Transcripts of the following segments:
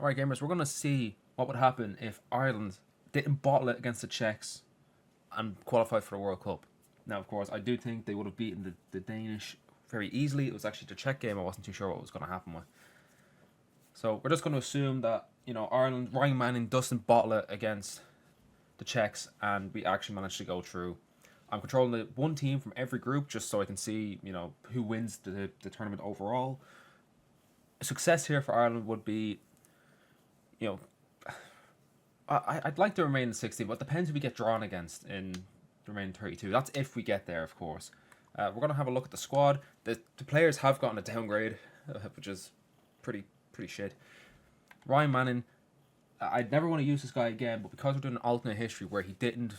Right, gamers, we're going to see what would happen if Ireland didn't bottle it against the Czechs and qualify for the World Cup. Now, of course, I do think they would have beaten the Danish very easily. It was actually the Czech game I wasn't too sure what was going to happen with. So we're just going to assume that, you know, Ireland, Ryan Manning doesn't bottle it against the Czechs and we actually managed to go through. I'm controlling the one team from every group just so I can see, you know, who wins the tournament overall. Success here for Ireland would be, you know, I'd like to remain in 16, but it depends who we get drawn against in the remaining 32. That's if we get there, of course. We're going to have a look at the squad. The players have gotten a downgrade, which is pretty shit. Ryan Manning, I'd never want to use this guy again, but because we're doing an alternate history where he didn't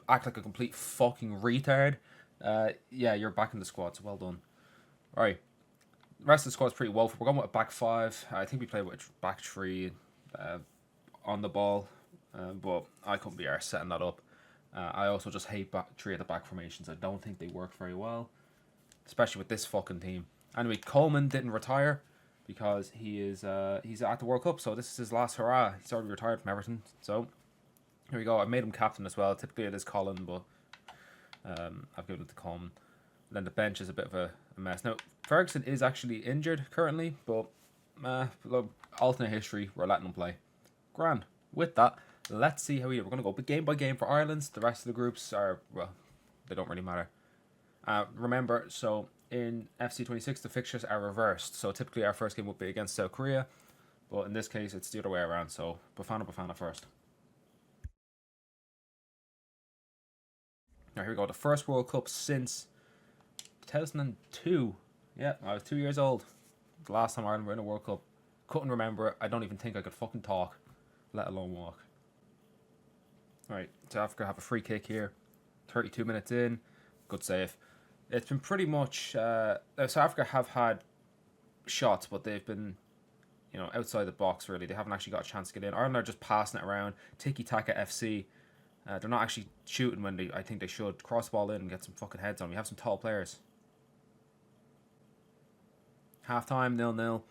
act like a complete fucking retard, yeah, you're back in the squad, so well done. Alright, the rest of the squad's pretty woeful. We're going with a back five. I think we played with back three on the ball, but I couldn't be arsed setting that up. I also just hate three at the back formations. I don't think they work very well, especially with this fucking team. Anyway, Coleman didn't retire because he's at the World Cup, so this is his last hurrah. He's already retired from Everton, so here we go. I made him captain as well. Typically it is Colin, but I've given it to Coleman. And then the bench is a bit of a mess. Now, Ferguson is actually injured currently, but look, alternate history, we're letting him play. Grand. With that, let's see how we do. We're going to go game by game for Ireland. The rest of the groups are, well, they don't really matter. Remember, so in FC26, the fixtures are reversed. So typically our first game would be against South Korea, but in this case, it's the other way around. So Bafana first. Now here we go. The first World Cup since 2002. Yeah, I was 2 years old. The last time Ireland were in a World Cup. Couldn't remember it. I don't even think I could fucking talk, let alone walk. Alright, South Africa have a free kick here. 32 minutes in. Good save. It's been pretty much... South Africa have had shots, but they've been, you know, outside the box, really. They haven't actually got a chance to get in. Ireland are just passing it around. Tiki-taka FC. They're not actually shooting when I think they should. Cross the ball in and get some fucking heads on. We have some tall players. Half-time, 0-0.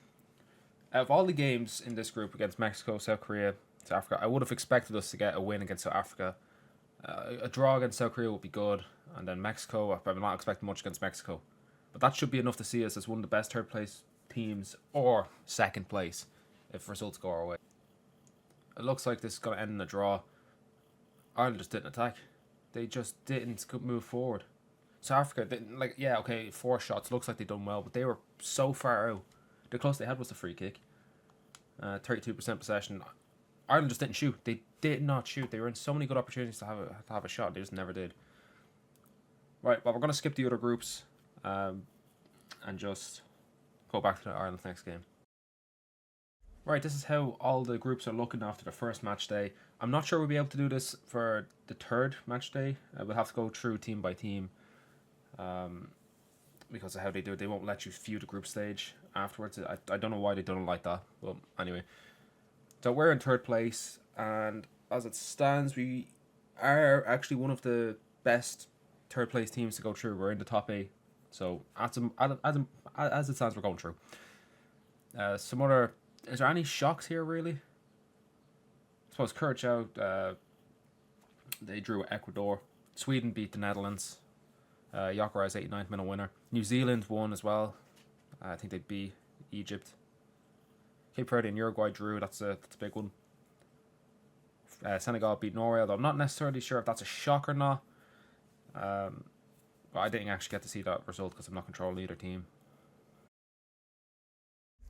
Out of all the games in this group against Mexico, South Korea, South Africa, I would have expected us to get a win against South Africa. A draw against South Korea would be good. And then Mexico, I'm not expecting much against Mexico. But that should be enough to see us as one of the best third place teams or second place if results go our way. It looks like this is going to end in a draw. Ireland just didn't attack. They just didn't move forward. South Africa didn't, like, yeah, okay, 4 shots. Looks like they done well, but they were so far out. The closest they had was the free kick. 32% possession. Ireland just didn't shoot. They did not shoot. They were in so many good opportunities to have a shot. They just never did. Right, well, we're going to skip the other groups and just go back to the Ireland's next game. Right, this is how all the groups are looking after the first match day. I'm not sure we'll be able to do this for the third match day. We'll have to go through team by team because of how they do it. They won't let you view the group stage afterwards. I don't know why they don't like that. But anyway. So we're in third place, and as it stands, we are actually one of the best third place teams to go through. We're in the top 8. So as it stands, we're going through. Some other... Is there any shocks here, really? I suppose Curacao, they drew Ecuador. Sweden beat the Netherlands. Jokerei's 89th minute winner. New Zealand won as well. I think they beat Egypt. Cape Verde and Uruguay drew. That's a big one. Senegal beat Norway, although I'm not necessarily sure if that's a shock or not. But I didn't actually get to see that result because I'm not controlling either team.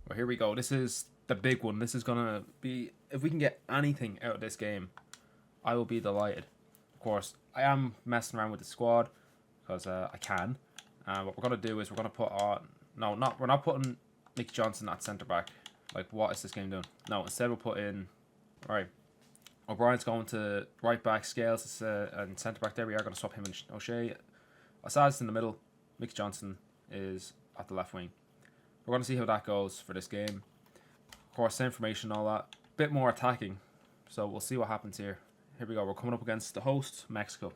Well, here we go. This is the big one. This is going to be... If we can get anything out of this game, I will be delighted. Of course, I am messing around with the squad because I can. What we're going to do is we're going to put on... No, we're not putting Mickey Johnson at centre-back. Like, what is this game doing? No, instead we'll put in... Right. O'Brien's going to right-back. Scales is and centre-back there. We are going to swap him and O'Shea. Assad's in the middle. Mickey Johnson is at the left wing. We're going to see how that goes for this game. Of course, same formation and all that. Bit more attacking. So we'll see what happens here. Here we go. We're coming up against the host, Mexico.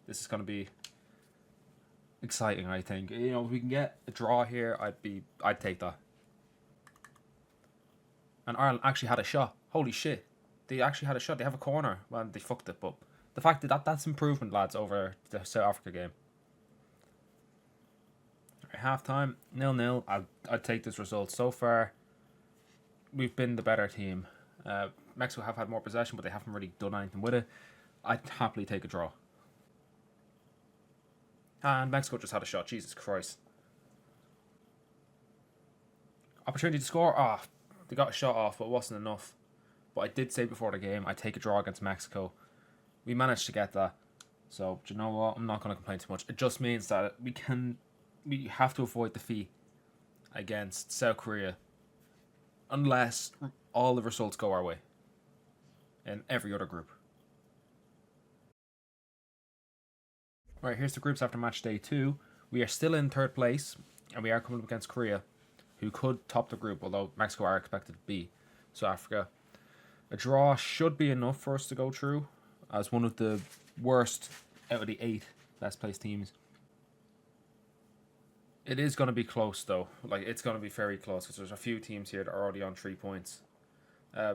This is going to be exciting, I think. You know, if we can get a draw here, I'd take that. And Ireland actually had a shot. Holy shit. They actually had a shot. They have a corner. Well, they fucked it, but the fact that's improvement, lads, over the South Africa game. Right, half time, 0-0. I'd take this result. So far, we've been the better team. Mexico have had more possession, but they haven't really done anything with it. I'd happily take a draw. And Mexico just had a shot. Jesus Christ. Opportunity to score. They got a shot off, but it wasn't enough. But I did say before the game, I'd take a draw against Mexico. We managed to get that. So, do you know what? I'm not going to complain too much. It just means that we have to avoid defeat against South Korea unless all the results go our way in every other group. Right, here's the groups after match day 2. We are still in 3rd place, and we are coming up against Korea, who could top the group, although Mexico are expected to be South Africa. A draw should be enough for us to go through as one of the worst out of the 8 best placed teams. It is going to be close, though. Like, it's going to be very close because there's a few teams here that are already on 3 points.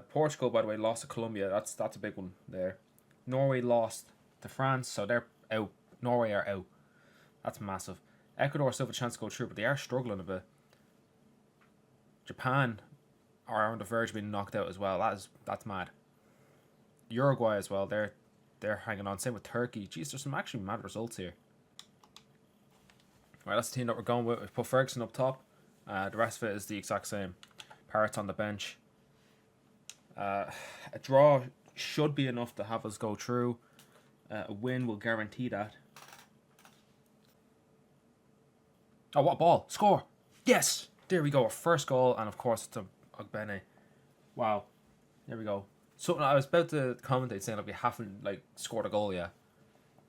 Portugal, by the way, lost to Colombia. That's a big one there. Norway lost to France, so they're out. Norway are out. That's massive. Ecuador still have a chance to go through, but they are struggling a bit. Japan are on the verge of being knocked out as well. That's mad. Uruguay as well. They're hanging on. Same with Turkey. Jeez, there's some actually mad results here. Right, that's the team that we're going with. We put Ferguson up top. The rest of it is the exact same. Parrott's on the bench. A draw should be enough to have us go through. A win will guarantee that. Oh, what a ball. Score. Yes. There we go. Our first goal. And of course, it's Ogbene. Wow. There we go. So I was about to commentate saying that we haven't scored a goal yet.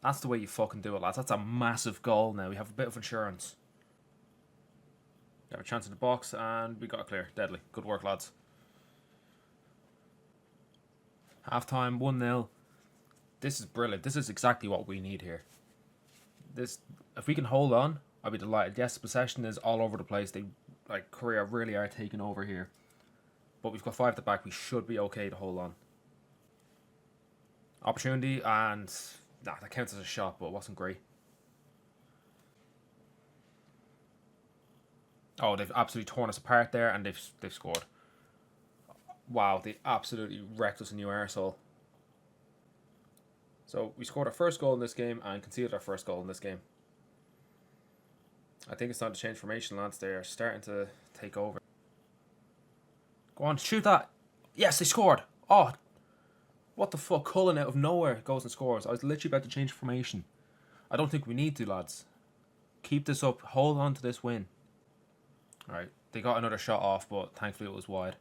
That's the way you fucking do it, lads. That's a massive goal now. We have a bit of insurance. We have a chance in the box and we got a clear. Deadly. Good work, lads. Half time, 1-0. This is brilliant. This is exactly what we need here. If we can hold on, I'll be delighted. Yes, possession is all over the place. Korea really are taking over here. But we've got 5 at the back. We should be okay to hold on. Opportunity, and that counts as a shot, but it wasn't great. Oh, they've absolutely torn us apart there, and they've scored. Wow, they absolutely wrecked us a new arsehole. So we scored our first goal in this game and conceded our first goal in this game. I think it's time to change formation, lads. They are starting to take over. Go on, shoot that. Yes, they scored. Oh, what the fuck? Cullen out of nowhere goes and scores. I was literally about to change formation. I don't think we need to, lads. Keep this up. Hold on to this win. Alright, they got another shot off, but thankfully it was wide.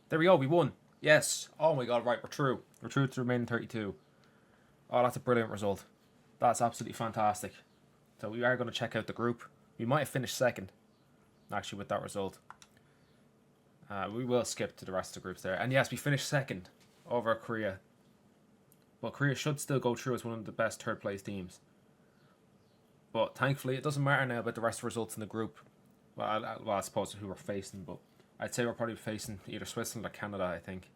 There we go, we won. Yes. Oh my god, right, we're through. We're through to the remaining 32. Oh, that's a brilliant result. That's absolutely fantastic. So we are going to check out the group. We might have finished second, actually, with that result. We will skip to the rest of the groups there. And yes, we finished second over Korea. But Korea should still go through as one of the best 3rd place teams. But thankfully, it doesn't matter now about the rest of the results in the group. Well, I suppose who we're facing, but I'd say we're probably facing either Switzerland or Canada, I think.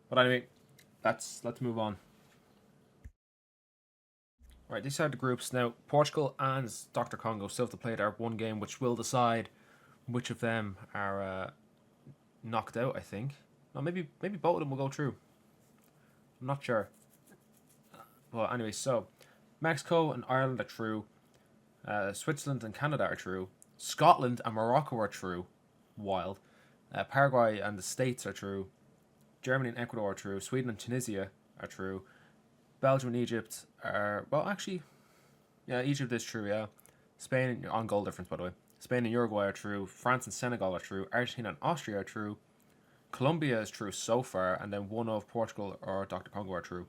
But anyway, let's move on. Right, these are the groups. Now, Portugal and Dr. Congo still have to play their one game, which will decide which of them are knocked out, I think. No, maybe both of them will go through. I'm not sure. Well, anyway, so Mexico and Ireland are through. Switzerland and Canada are through. Scotland and Morocco are through. Wild. Paraguay and the States are through. Germany and Ecuador are through. Sweden and Tunisia are through. Belgium and Egypt are... Well, actually... Yeah, Egypt is true, yeah. Spain, on goal difference, by the way. Spain and Uruguay are true. France and Senegal are true. Argentina and Austria are true. Colombia is true so far. And then one of Portugal or Dr. Congo are true.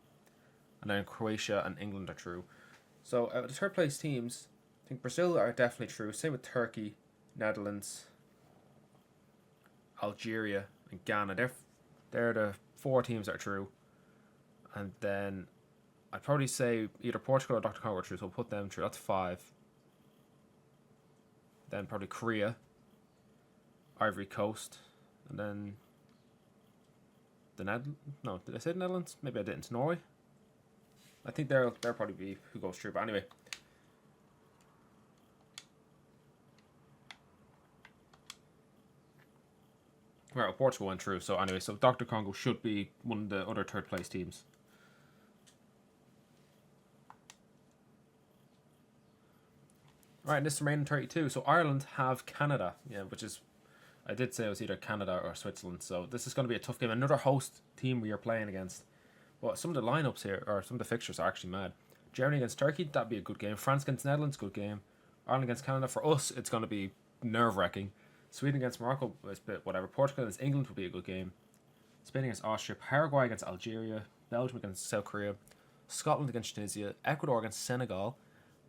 And then Croatia and England are true. So, the 3rd place teams... I think Brazil are definitely true. Same with Turkey, Netherlands, Algeria, and Ghana. They're the 4 teams that are true. And then I'd probably say either Portugal or Dr. Congo are true, so we'll put them through. That's 5. Then probably Korea. Ivory Coast, and then the No, did I say the Netherlands? Maybe I didn't. Norway. I think they'll probably be who goes through. But anyway. Well, Portugal went through. So anyway, so Dr. Congo should be one of the other third place teams. Right, this is remaining 32. So Ireland have Canada, yeah, which is, I did say it was either Canada or Switzerland. So this is going to be a tough game. Another host team we are playing against. But some of the lineups here, or some of the fixtures, are actually mad. Germany against Turkey, that'd be a good game. France against Netherlands, good game. Ireland against Canada, for us, it's going to be nerve-wracking. Sweden against Morocco is a bit whatever. Portugal against England would be a good game. Spain against Austria. Paraguay against Algeria. Belgium against South Korea. Scotland against Tunisia. Ecuador against Senegal.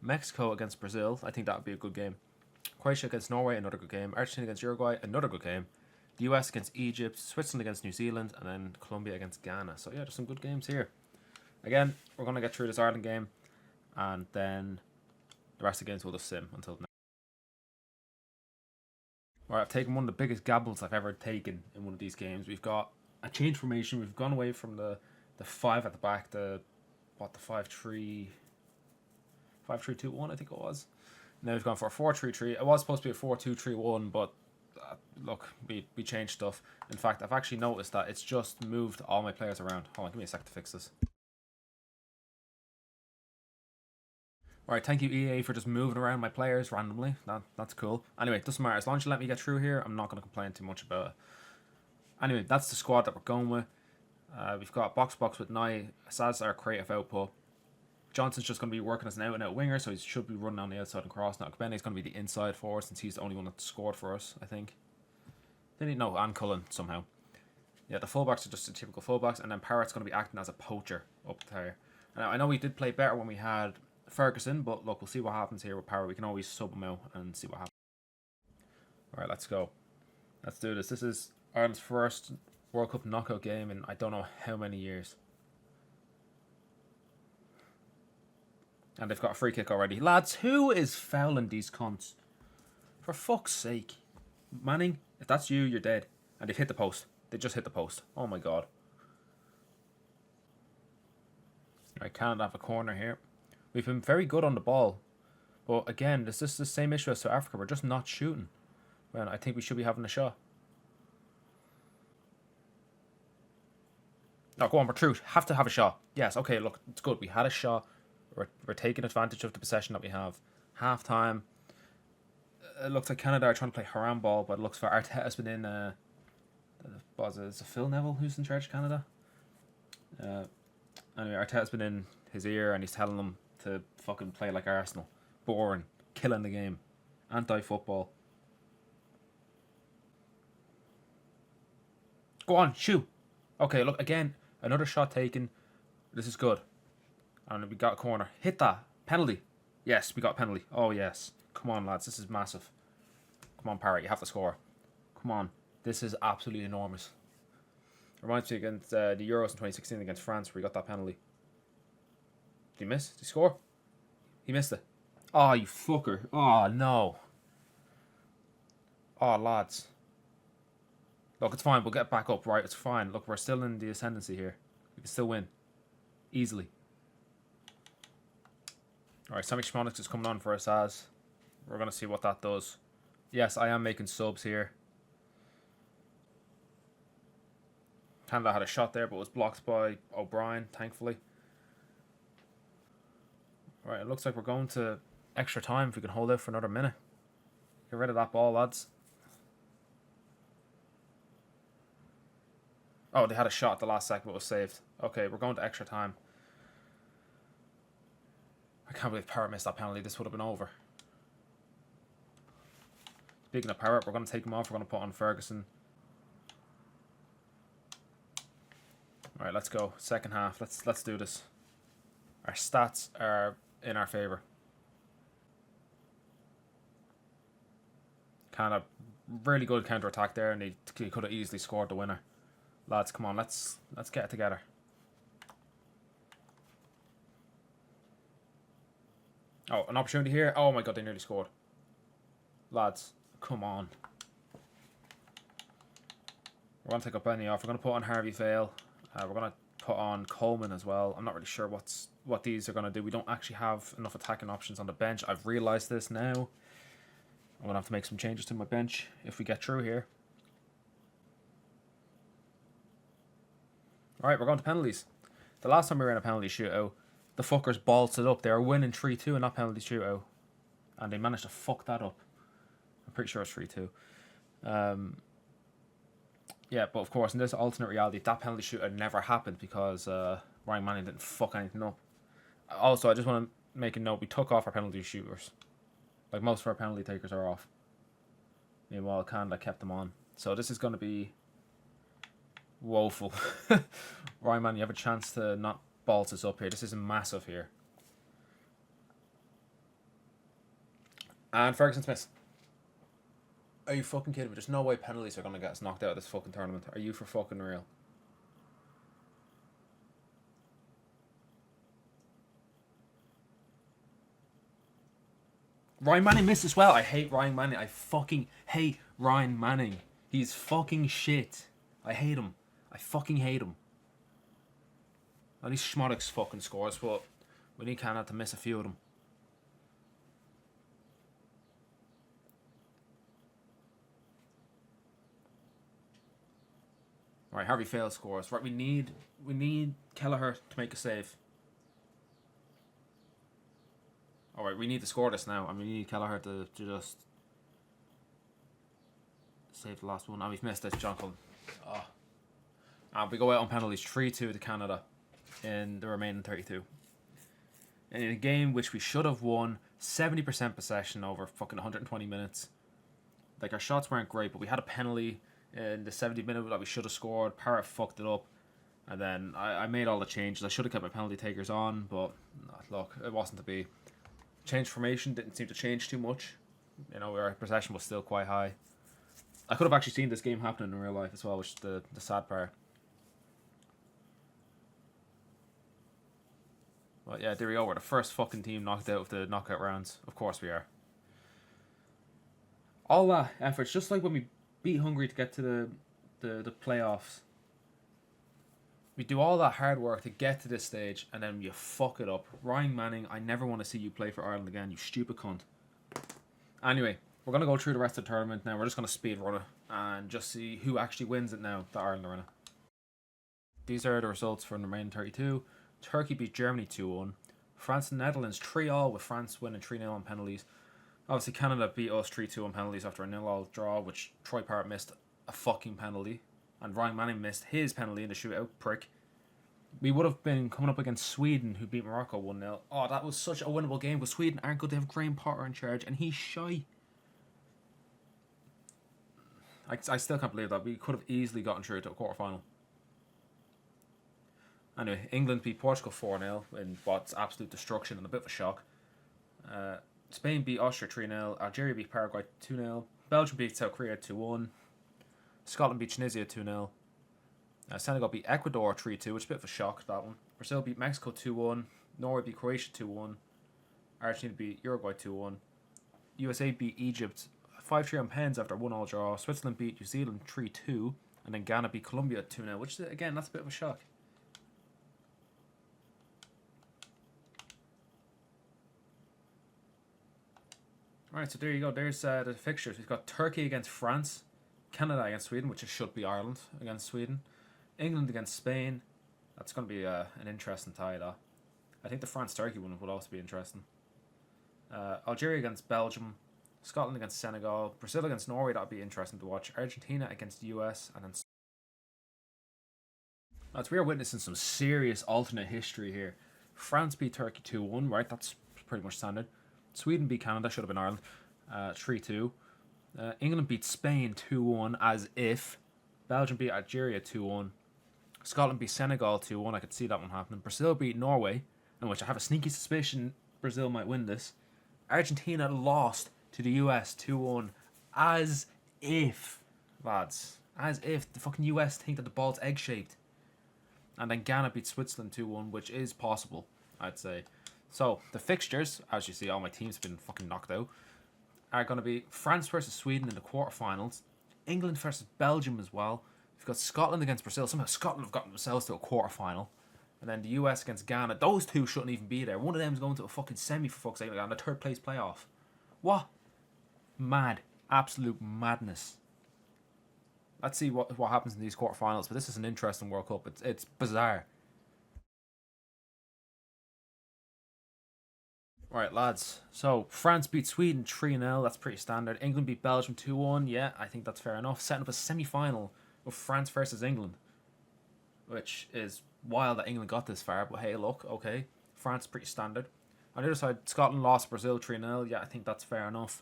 Mexico against Brazil. I think that would be a good game. Croatia against Norway, another good game. Argentina against Uruguay, another good game. The US against Egypt. Switzerland against New Zealand. And then Colombia against Ghana. So yeah, there's some good games here. Again, we're going to get through this Ireland game. And then the rest of the games will just sim until now. Right, I've taken one of the biggest gambles I've ever taken in one of these games. We've got a change formation. We've gone away from the 5 at the back, the 5-3... 5-3-2-1, I think it was. Now we've gone for a 4-3-3. It was supposed to be a 4-2-3-1, but look, we changed stuff. In fact, I've actually noticed that it's just moved all my players around. Hold on, give me a sec to fix this. Alright, thank you EA for just moving around my players randomly. That's cool. Anyway, it doesn't matter. As long as you let me get through here, I'm not going to complain too much about it. Anyway, that's the squad that we're going with. We've got box with Nye. Assad's our creative output. Johnson's just going to be working as an out-and-out winger, so he should be running on the outside and cross. Now, Kbene's going to be the inside for us, since he's the only one that scored for us, I think. No, and Cullen, somehow. Yeah, the fullbacks are just the typical fullbacks, and then Parrott's going to be acting as a poacher up there. Now, I know we did play better when we had Ferguson, but look, we'll see what happens here with Parrott. We can always sub him out and see what happens. Alright, let's go. Let's do this. This is Ireland's first World Cup knockout game in I don't know how many years. And they've got a free kick already. Lads, who is fouling these cunts? For fuck's sake. Manning, if that's you, you're dead. And they've hit the post. They just hit the post. Oh my god. Alright, Canada have a corner here. We've been very good on the ball. But again, this is the same issue as South Africa. We're just not shooting. Well, I think we should be having a shot. No, go on, we're true. Have to have a shot. Yes, okay, look, it's good. We had a shot. We're taking advantage of the possession that we have. Half time. It looks like Canada are trying to play haram ball, but it looks for Arteta's been in. Is it Phil Neville who's in charge of Canada? Anyway, Arteta's been in his ear and he's telling them to fucking play like Arsenal. Boring. Killing the game. Anti-football. Go on, shoot. Okay, look, again, another shot taken. This is good. And we got a corner. Hit that. Penalty. Yes, we got a penalty. Oh, yes. Come on, lads. This is massive. Come on, Parrott. You have to score. Come on. This is absolutely enormous. Reminds me against the Euros in 2016 against France where he got that penalty. Did he miss? Did he score? He missed it. Oh, you fucker. Oh, no. Oh, lads. Look, it's fine. We'll get back up, right? It's fine. Look, we're still in the ascendancy here. We can still win. Easily. Alright, Sammy Schmonix is coming on for us as. We're going to see what that does. Yes, I am making subs here. Canada had a shot there, but was blocked by O'Brien, thankfully. Alright, it looks like we're going to extra time if we can hold out for another minute. Get rid of that ball, lads. Oh, they had a shot at the last second, but was saved. Okay, we're going to extra time. I can't believe Parrott missed that penalty. This would have been over. Speaking of Parrott, we're going to take him off. We're going to put on Ferguson. Alright, let's go. Second half. Let's do this. Our stats are in our favour. Kind of really good counter-attack there, and he could have easily scored the winner. Lads, come on, let's get it together. Oh, an opportunity here. Oh my god, they nearly scored. Lads, come on. We're going to take up Benny off. We're going to put on Harvey Vale. We're going to put on Coleman as well. I'm not really sure what these are going to do. We don't actually have enough attacking options on the bench. I've realised this now. I'm going to have to make some changes to my bench if we get through here. Alright, we're going to penalties. The last time we were in a penalty shootout, the fuckers ballsed it up. They were winning 3-2 in that penalty shootout. And they managed to fuck that up. I'm pretty sure it's 3-2. Yeah, but of course, in this alternate reality, that penalty shootout never happened because Ryan Manning didn't fuck anything up. Also, I just want to make a note, we took off our penalty shooters. Like, most of our penalty takers are off. Meanwhile, Canada kept them on. So this is going to be woeful. Ryan Manning, you have a chance to not balls us up here. This is massive here. And Ferguson Smith. Are you fucking kidding me? There's no way penalties are going to get us knocked out of this fucking tournament. Are you for fucking real? Ryan Manning missed as well. I hate Ryan Manning. I fucking hate Ryan Manning. He's fucking shit. I hate him. I fucking hate him. At least Schmoddick's fucking scores, but we need Canada to miss a few of them. Right, Harvey Vale scores. Right, we need Kelleher to make a save. Alright, we need to score this now. I mean, we need Kelleher to just save the last one. And we've missed this, John Cullen. Oh. And we go out on penalties 3-2 to Canada in the remaining 32. And in a game which we should have won, 70% possession over fucking 120 minutes. Like, our shots weren't great, but we had a penalty in the 70th minute that we should have scored. Parrott fucked it up. And then I made all the changes. I should have kept my penalty takers on, but look, it wasn't to be. Change formation didn't seem to change too much. You know, our possession was still quite high. I could have actually seen this game happening in real life as well, which is the sad part. But yeah, there we go. We're the first fucking team knocked out of the knockout rounds. Of course we are. All that efforts, just like when we beat Hungary to get to the playoffs. We do all that hard work to get to this stage, and then you fuck it up. Ryan Manning, I never want to see you play for Ireland again, you stupid cunt. Anyway, we're going to go through the rest of the tournament now. We're just going to speed run it and just see who actually wins it now that Ireland are in it. These are the results from the remaining 32. Turkey beat Germany 2-1. France and Netherlands 3-all, with France winning 3-0 on penalties. Obviously, Canada beat us 3-2 on penalties after a 0-all draw, which Troy Parrott missed a fucking penalty. And Ryan Manning missed his penalty in the shootout, prick. We would have been coming up against Sweden, who beat Morocco 1-0. Oh, that was such a winnable game, but Sweden aren't good. They have Graham Potter in charge, and he's shy. I still can't believe that. We could have easily gotten through to a quarter-final. Anyway, England beat Portugal 4-0 in what's absolute destruction and a bit of a shock. Spain beat Austria 3-0. Algeria beat Paraguay 2-0. Belgium beat South Korea 2-1. Scotland beat Tunisia 2-0. Senegal beat Ecuador 3-2, which is a bit of a shock, that one. Brazil beat Mexico 2-1. Norway beat Croatia 2-1. Argentina beat Uruguay 2-1. USA beat Egypt 5-3 on pens after a 1-all draw. Switzerland beat New Zealand 3-2. And then Ghana beat Colombia 2-0, which, again, that's a bit of a shock. Alright, so there you go. There's the fixtures. We've got Turkey against France, Canada against Sweden, which should be Ireland against Sweden, England against Spain. That's going to be an interesting tie, though. I think the France-Turkey one would also be interesting. Algeria against Belgium, Scotland against Senegal, Brazil against Norway, that would be interesting to watch. Argentina against the US, and then... Lads, we are witnessing some serious alternate history here. France beat Turkey 2-1, right? That's pretty much standard. Sweden beat Canada, should have been Ireland, 3-2. England beat Spain 2-1, as if. Belgium beat Algeria 2-1. Scotland beat Senegal 2-1, I could see that one happening. Brazil beat Norway, in which I have a sneaky suspicion Brazil might win this. Argentina lost to the US 2-1, as if, lads. As if the fucking US think that the ball's egg-shaped. And then Ghana beat Switzerland 2-1, which is possible, I'd say. So, the fixtures, as you see, all my teams have been fucking knocked out, are going to be France versus Sweden in the quarterfinals, England versus Belgium as well, You've got Scotland against Brazil. Somehow Scotland have gotten themselves to a quarter-final. And then the US against Ghana. Those two shouldn't even be there. One of them is going to a fucking semi, for fuck's sake, and a third place playoff. What? Mad. Absolute madness. Let's see what happens in these quarterfinals. But this is an interesting World Cup. It's bizarre. Right, lads. So, France beat Sweden 3-0. That's pretty standard. England beat Belgium 2-1. Yeah, I think that's fair enough. Setting up a semi-final of France versus England. Which is wild that England got this far. But hey, look, okay. France pretty standard. On the other side, Scotland lost Brazil 3-0. Yeah, I think that's fair enough.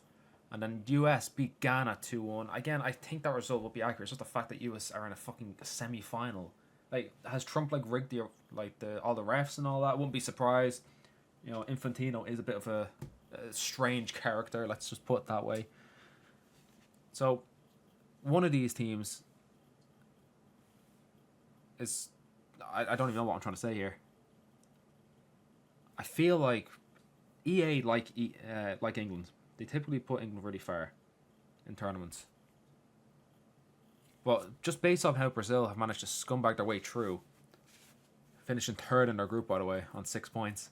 And then US beat Ghana 2-1. Again, I think that result will be accurate. It's just the fact that US are in a fucking semi-final. Like, has Trump rigged all the refs and all that? I wouldn't be surprised. You know, Infantino is a bit of a strange character. Let's just put it that way. So, one of these teams is... I don't even know what I'm trying to say here. I feel like EA like England. They typically put England really far in tournaments. But just based on how Brazil have managed to scumbag their way through, finishing third in their group, by the way, on 6 points.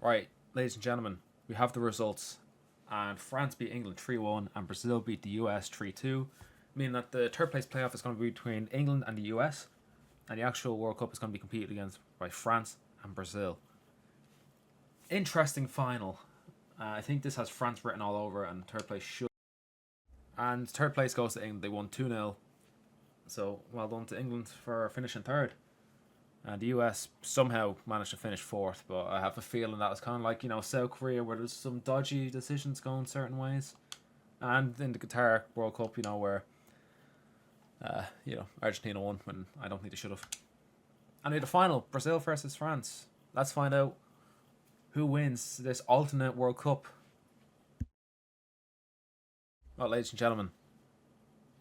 Right, ladies and gentlemen, we have the results. And France beat England 3-1 and Brazil beat the US 3-2. Meaning that the third place playoff is going to be between England and the US. And the actual World Cup is going to be competed against by France and Brazil. Interesting final. I think this has France written all over it, and third place should. And third place goes to England. They won 2-0. So well done to England for finishing third. And the US somehow managed to finish fourth, but I have a feeling that was kind of like, you know, South Korea, where there's some dodgy decisions going certain ways. And in the Qatar World Cup, you know, where Argentina won when I don't think they should have. And in the final, Brazil versus France. Let's find out who wins this alternate World Cup. Well, ladies and gentlemen,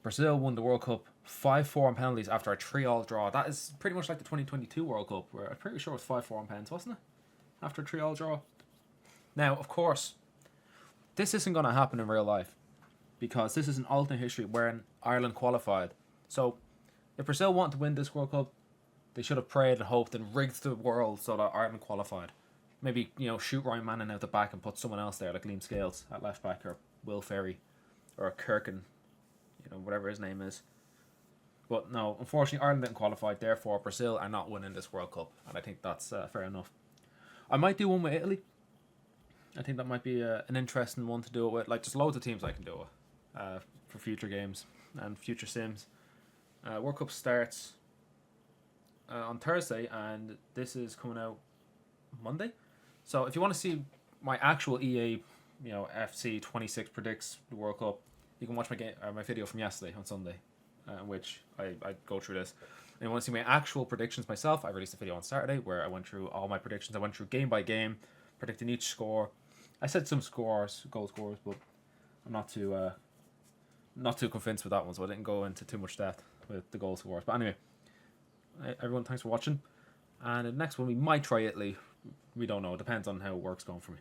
Brazil won the World Cup 5-4 on penalties after a 3-3 draw. That is pretty much like the 2022 World Cup, where I'm pretty sure it was 5-4 on pens, wasn't it? After a 3-3 draw. Now, of course, this isn't going to happen in real life, because this is an alternate history wherein Ireland qualified. So, if Brazil want to win this World Cup, they should have prayed and hoped and rigged the world so that Ireland qualified. Maybe, you know, shoot Ryan Manning out the back and put someone else there, like Liam Scales at left back, or Will Ferry, or Kirkin, you know, whatever his name is. But no, unfortunately, Ireland didn't qualify. Therefore, Brazil are not winning this World Cup, and I think that's fair enough. I might do one with Italy. I think that might be an interesting one to do it with. Like, there's loads of teams I can do it for future games and future sims. World Cup starts on Thursday, and this is coming out Monday. So if you want to see my actual EA, you know, FC26 predicts the World Cup, you can watch my video from yesterday on Sunday, in which I go through this. And you want to see my actual predictions myself, I released a video on Saturday where I went through all my predictions. I went through game by game, predicting each score. I said some scores, goal scores, but I'm not too convinced with that one, so I didn't go into too much depth with the goal scores. But anyway, everyone, thanks for watching. And the next one, we might try Italy. We don't know. It depends on how it works going for me.